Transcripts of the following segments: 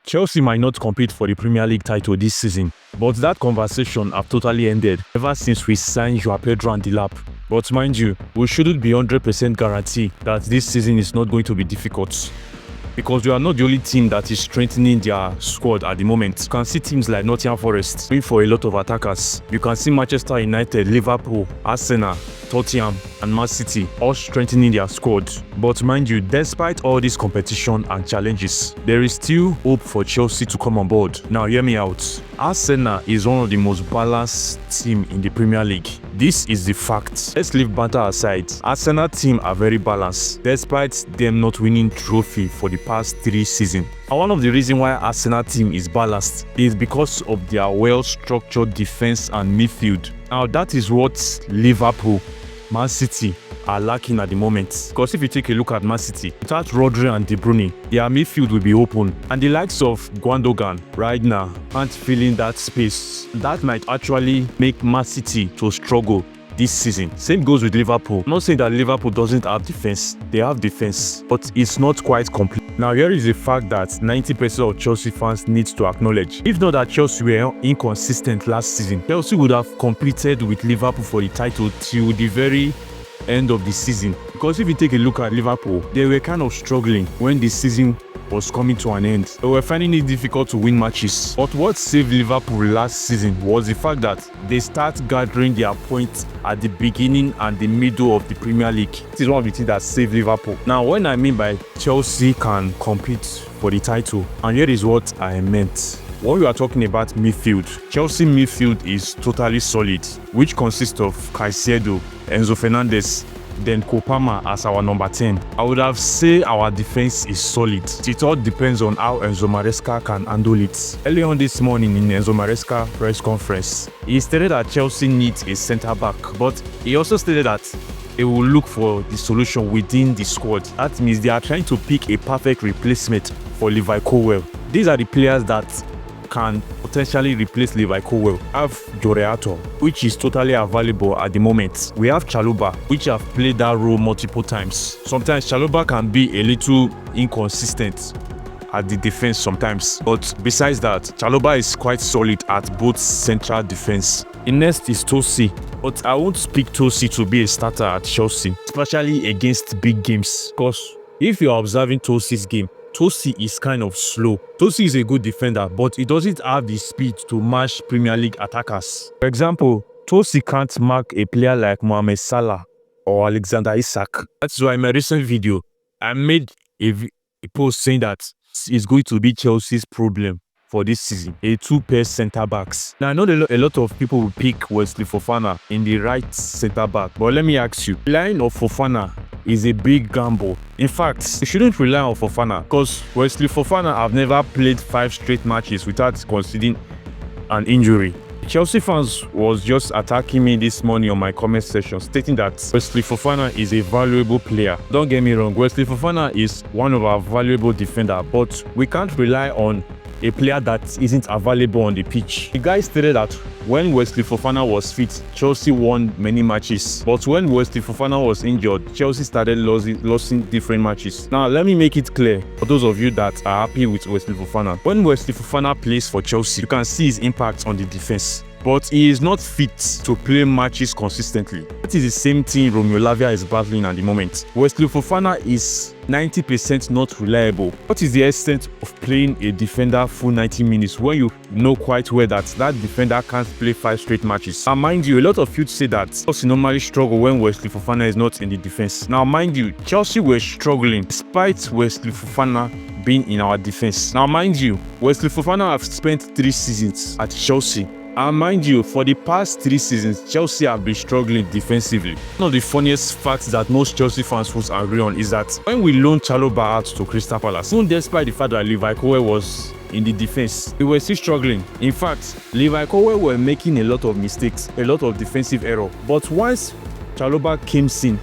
Chelsea might not compete for the Premier League title this season, but that conversation have totally ended ever since we signed Joao Pedro and Delap. But mind you, we shouldn't be 100% guarantee that this season is not going to be difficult, because we are not the only team that is strengthening their squad at the moment. You can see teams like Nottingham Forest going for a lot of attackers. You can see Manchester United, Liverpool, Arsenal, Tottenham and Man City all strengthening their squad. But mind you, despite all this competition and challenges, there is still hope for Chelsea to come on board. Now hear me out. Arsenal is one of the most balanced team in the Premier League. This is the fact. Let's leave banter aside. Arsenal team are very balanced despite them not winning trophy for the past 3 seasons. And one of the reasons why Arsenal team is balanced is because of their well-structured defense and midfield. Now that is what Liverpool, Man City are lacking at the moment. Because if you take a look at Man City, without Rodri and De Bruyne, their midfield will be open. And the likes of Gundogan right now aren't filling that space. That might actually make Man City to struggle this season. Same goes with Liverpool. I'm not saying that Liverpool doesn't have defense. They have defense, but it's not quite complete. Now here is a fact that 90% of Chelsea fans need to acknowledge. If not that Chelsea were inconsistent last season, Chelsea would have competed with Liverpool for the title till the very end of the season. Because if you take a look at Liverpool, they were kind of struggling when the season was coming to an end. They were finding it difficult to win matches. But what saved Liverpool last season was the fact that they start gathering their points at the beginning and the middle of the Premier League. This is one of the things that saved Liverpool. Now, when I mean by Chelsea can compete for the title, and here is what I meant. When we are talking about midfield, Chelsea midfield is totally solid, which consists of Caicedo, Enzo Fernandez, then Kopama as our number 10. I would have said our defense is solid. It all depends on how Enzo Maresca can handle it. Early on this morning in Enzo Maresca press conference, he stated that Chelsea needs a centre back, but he also stated that they will look for the solution within the squad. That means they are trying to pick a perfect replacement for Levi Colwill. These are the players that can potentially replace Levi Colwill. We have Joreato, which is totally available at the moment. We have Chalobah, which have played that role multiple times. Sometimes Chalobah can be a little inconsistent at the defense sometimes, but besides that, Chalobah is quite solid at both central defense. The next is Tosi, but I won't pick Tosi to be a starter at Chelsea, especially against big games, because if you're observing Tosi's game, Tosi is kind of slow. Tosi is a good defender, but he doesn't have the speed to match Premier League attackers. For example, Tosi can't mark a player like Mohamed Salah or Alexander Isak. That's why in my recent video, I made a post saying that it's going to be Chelsea's problem for this season, a 2-pair centre backs. Now I know a lot of people will pick Wesley Fofana in the right centre back, but let me ask you, the line of Fofana is a big gamble. In fact, you shouldn't rely on Fofana, because Wesley Fofana have never played 5 straight matches without conceding an injury. Chelsea fans was just attacking me this morning on my comment section, stating that Wesley Fofana is a valuable player. Don't get me wrong, Wesley Fofana is one of our valuable defenders, but we can't rely on a player that isn't available on the pitch. The guy stated that when Wesley Fofana was fit, Chelsea won many matches. But when Wesley Fofana was injured, Chelsea started losing different matches. Now, let me make it clear for those of you that are happy with Wesley Fofana. When Wesley Fofana plays for Chelsea, you can see his impact on the defense. But he is not fit to play matches consistently. That is the same thing Romeo Lavia is battling at the moment. Wesley Fofana is 90% not reliable. What is the extent of playing a defender full 90 minutes when you know quite well that defender can't play 5 straight matches? And mind you, a lot of you say that Chelsea normally struggle when Wesley Fofana is not in the defense. Now mind you, Chelsea were struggling despite Wesley Fofana being in our defense. Now mind you, Wesley Fofana have spent 3 seasons at Chelsea. And mind you, for the past 3 seasons, Chelsea have been struggling defensively. One of the funniest facts that most Chelsea fans will agree on is that when we loaned Chalobah out to Crystal Palace, even despite the fact that Levi Colwill was in the defense, we were still struggling. In fact, Levi Colwill were making a lot of mistakes, a lot of defensive error. But once Chalobah came in,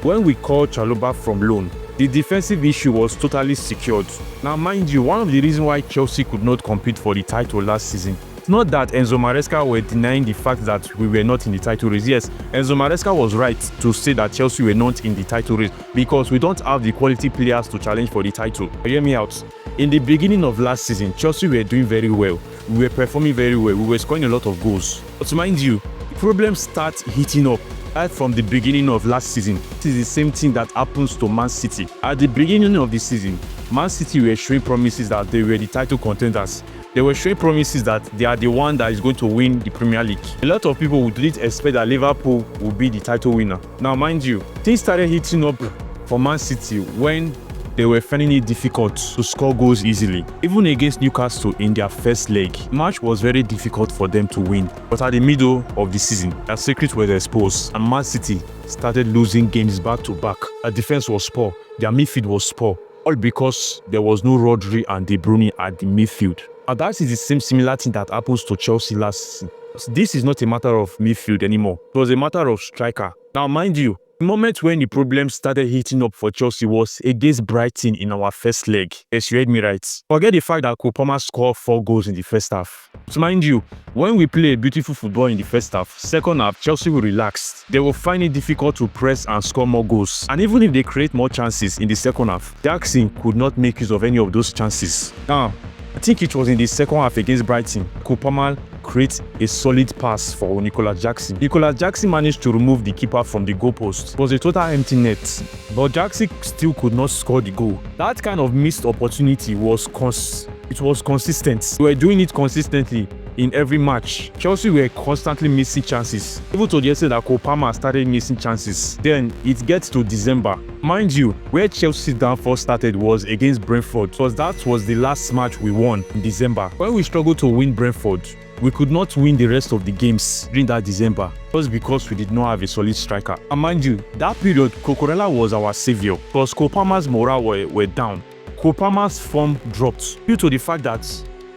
when we called Chalobah from loan, the defensive issue was totally secured. Now mind you, one of the reasons why Chelsea could not compete for the title last season, it's not that Enzo Maresca were denying the fact that we were not in the title race. Yes, Enzo Maresca was right to say that Chelsea were not in the title race because we don't have the quality players to challenge for the title. Hear me out. In the beginning of last season, Chelsea were doing very well. We were performing very well. We were scoring a lot of goals. But mind you, problems start heating up right from the beginning of last season. It is the same thing that happens to Man City. At the beginning of the season, Man City were showing promises that they were the title contenders. They were showing promises that they are the one that is going to win the Premier League. A lot of people didn't expect that Liverpool would be the title winner. Now, mind you, things started heating up for Man City when they were finding it difficult to score goals easily. Even against Newcastle in their first leg, the match was very difficult for them to win. But at the middle of the season, their secrets were exposed and Man City started losing games back to back. Their defense was poor, their midfield was poor, all because there was no Rodri and De Bruyne at the midfield. And that is the same similar thing that happens to Chelsea last season. This is not a matter of midfield anymore. It was a matter of striker. Now, mind you, the moment when the problem started heating up for Chelsea was against Brighton in our first leg. Yes, you heard me right. Forget the fact that Kopama scored 4 goals in the first half. So mind you, when we play beautiful football in the first half, second half, Chelsea will relax. They will find it difficult to press and score more goals. And even if they create more chances in the second half, Jackson could not make use of any of those chances. Now, I think it was in the second half against Brighton, Kopama creates a solid pass for Nicolas Jackson. Nicolas Jackson managed to remove the keeper from the goalpost. It was a total empty net, but Jackson still could not score the goal. That kind of missed opportunity was consistent. We were doing it consistently in every match. Chelsea were constantly missing chances. Even to the extent that Kopama started missing chances. Then it gets to December. Mind you, where Chelsea's downfall started was against Brentford, because that was the last match we won in December. When we struggled to win Brentford, we could not win the rest of the games during that December just because we did not have a solid striker. And mind you, that period, Cucurella was our savior because Kopama's morale were down. Kopama's form dropped due to the fact that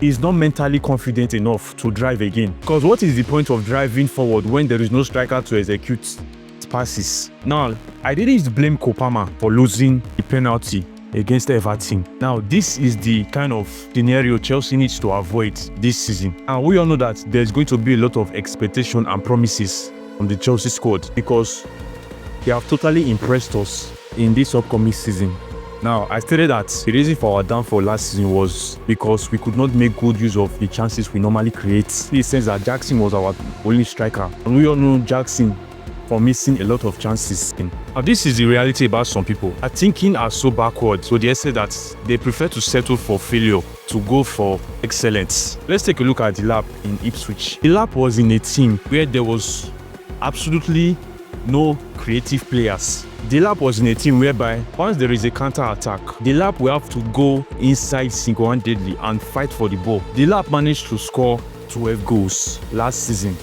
he's not mentally confident enough to drive again. Because what is the point of driving forward when there is no striker to execute passes? Now, I didn't blame Kopama for losing the penalty against Everton. Now, this is the kind of scenario Chelsea needs to avoid this season. And we all know that there's going to be a lot of expectation and promises from the Chelsea squad because they have totally impressed us in this upcoming season. Now, I stated that the reason for our downfall last season was because we could not make good use of the chances we normally create. In the sense that Jackson was our only striker. And we all know Jackson for missing a lot of chances. Now, this is the reality about some people. Our thinking are so backward, so they say that they prefer to settle for failure to go for excellence. Let's take a look at Delap in Ipswich. Delap was in a team where there was absolutely no creative players. Delap was in a team whereby once there is a counter-attack, Delap will have to go inside single-handedly and fight for the ball. Delap managed to score 12 goals last season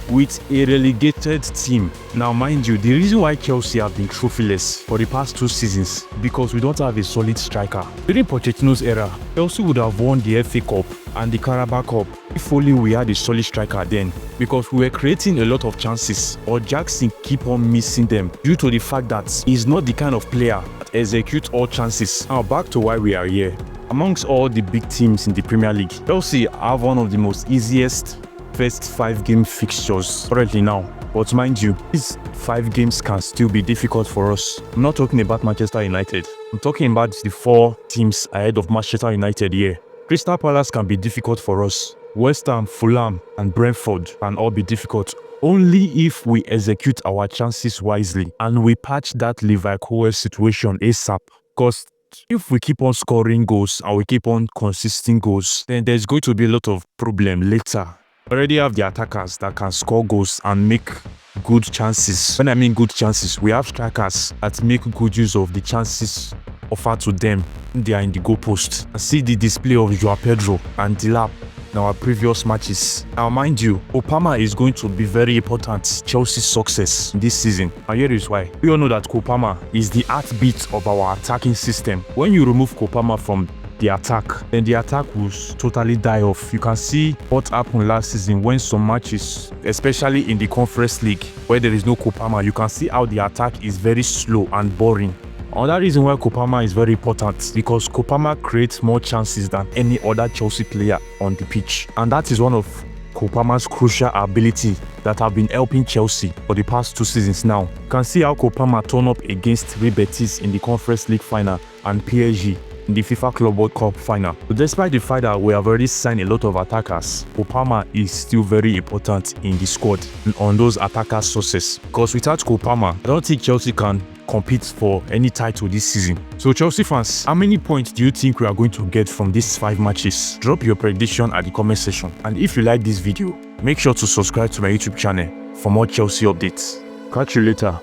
with a relegated team. Now, mind you, the reason why Chelsea have been trophyless for the past 2 seasons because we don't have a solid striker. During Pochettino's era, Chelsea would have won the FA Cup and the Carabao Cup if only we had a solid striker then, because we were creating a lot of chances, but Jackson keep on missing them due to the fact that he's not the kind of player that executes all chances. Now, back to why we are here. Amongst all the big teams in the Premier League, Chelsea have one of the most easiest first 5-game fixtures currently now. But mind you, these 5 games can still be difficult for us. I'm not talking about Manchester United. I'm talking about the 4 teams ahead of Manchester United here. Crystal Palace can be difficult for us. West Ham, Fulham, and Brentford can all be difficult. Only if we execute our chances wisely and we patch that Levi Colwill situation ASAP. Because if we keep on scoring goals and we keep on consisting goals, then there's going to be a lot of problem later. We already have the attackers that can score goals and make good chances. When I mean good chances, we have strikers that make good use of the chances offered to them when they are in the goalpost. And see the display of Joao Pedro and Delap in our previous matches. Now, mind you, Kopama is going to be very important to Chelsea's success this season. And here is why. We all know that Kopama is the heartbeat of our attacking system. When you remove Kopama from the attack, then the attack will totally die off. You can see what happened last season when some matches, especially in the Conference League, where there is no Kopama, you can see how the attack is very slow and boring. Another reason why Kopama is very important because Kopama creates more chances than any other Chelsea player on the pitch. And that is one of Kopama's crucial ability that have been helping Chelsea for the past 2 seasons now. You can see how Kopama turned up against Real Betis in the Conference League final and PSG in the FIFA Club World Cup final. But despite the fact that we have already signed a lot of attackers, Kopama is still very important in the squad on those attacker sources. Because without Kopama, I don't think Chelsea can compete for any title this season. So Chelsea fans, how many points do you think we are going to get from these 5 matches? Drop your prediction at the comment section. And if you like this video, make sure to subscribe to my YouTube channel for more Chelsea updates. Catch you later.